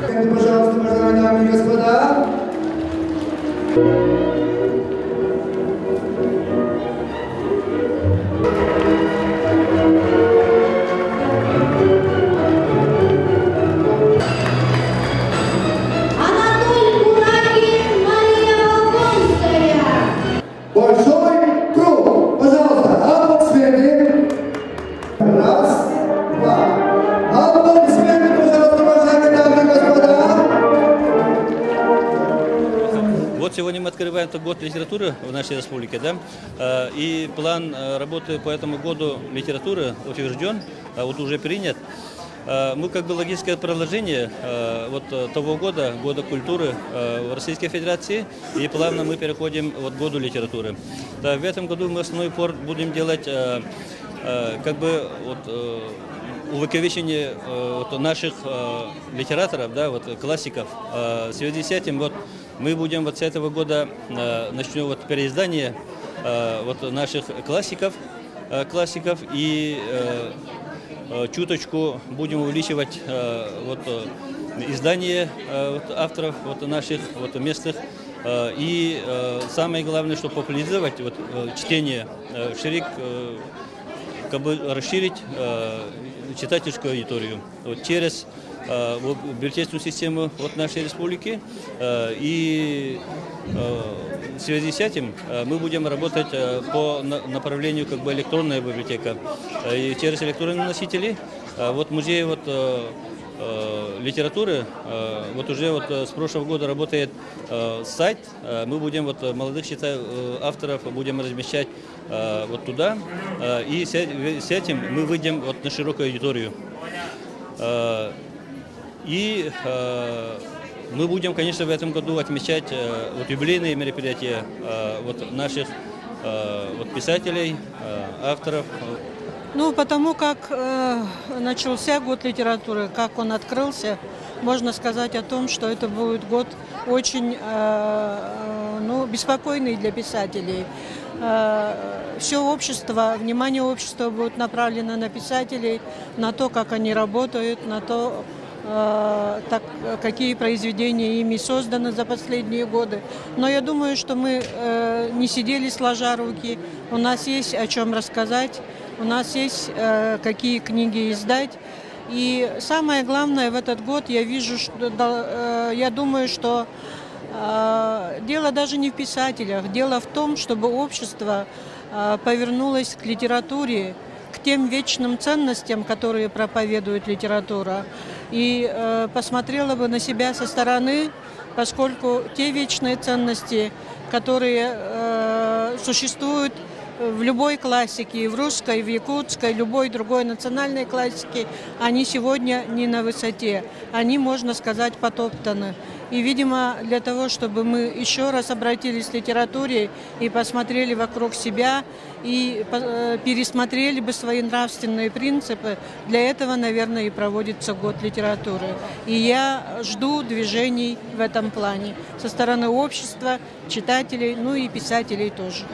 Пожалуйста, уважаемые дамы и господа. Большой круг. Пожалуйста, аплодисменты. Раз, два. Аплодисменты, пожалуйста, уважаемые дамы и господа. Вот сегодня мы открываем год литературы в нашей республике, да, и план работы по этому году литературы утвержден, вот уже принят. Мы как бы логическое продолжение вот того года, года культуры в Российской Федерации, и плавно мы переходим вот к году литературы. Да, в этом году мы основной упор будем делать как бы вот, увековечение вот наших литераторов, да, вот классиков. В связи с этим вот мы будем вот с этого года начнем вот переиздание вот наших классиков и чуточку будем увеличивать вот, издание вот, авторов вот, наших вот, местных. И самое главное, чтобы популяризировать вот, чтение ширик, как бы расширить читательскую аудиторию вот, через вот, библиотечную систему вот, нашей республики. И в связи с этим мы будем работать по направлению как бы электронная библиотека. И через электронные носители вот музей вот, литературы вот уже вот с прошлого года работает сайт. Мы будем вот молодых авторов будем размещать вот туда. И с этим мы выйдем вот на широкую аудиторию. И мы будем, конечно, в этом году отмечать вот, юбилейные мероприятия вот, наших вот, писателей, авторов. Ну, потому как начался год литературы, как он открылся, можно сказать о том, что это будет год очень ну, беспокойный для писателей. Все общество, внимание общества будет направлено на писателей, на то, как они работают, на то, так, какие произведения ими созданы за последние годы. Но я думаю, что мы не сидели сложа руки, у нас есть о чем рассказать, у нас есть какие книги издать. И самое главное в этот год я вижу, что, я думаю, что дело даже не в писателях, дело в том, чтобы общество повернулось к литературе, к тем вечным ценностям, которые проповедует литература, и посмотрела бы на себя со стороны, поскольку те вечные ценности, которые существуют в любой классике, и в русской, и в якутской, любой другой национальной классике, они сегодня не на высоте, они, можно сказать, потоптаны. И, видимо, для того, чтобы мы еще раз обратились к литературе и посмотрели вокруг себя, и пересмотрели бы свои нравственные принципы, для этого, наверное, и проводится год литературы. И я жду движений в этом плане со стороны общества, читателей, ну и писателей тоже.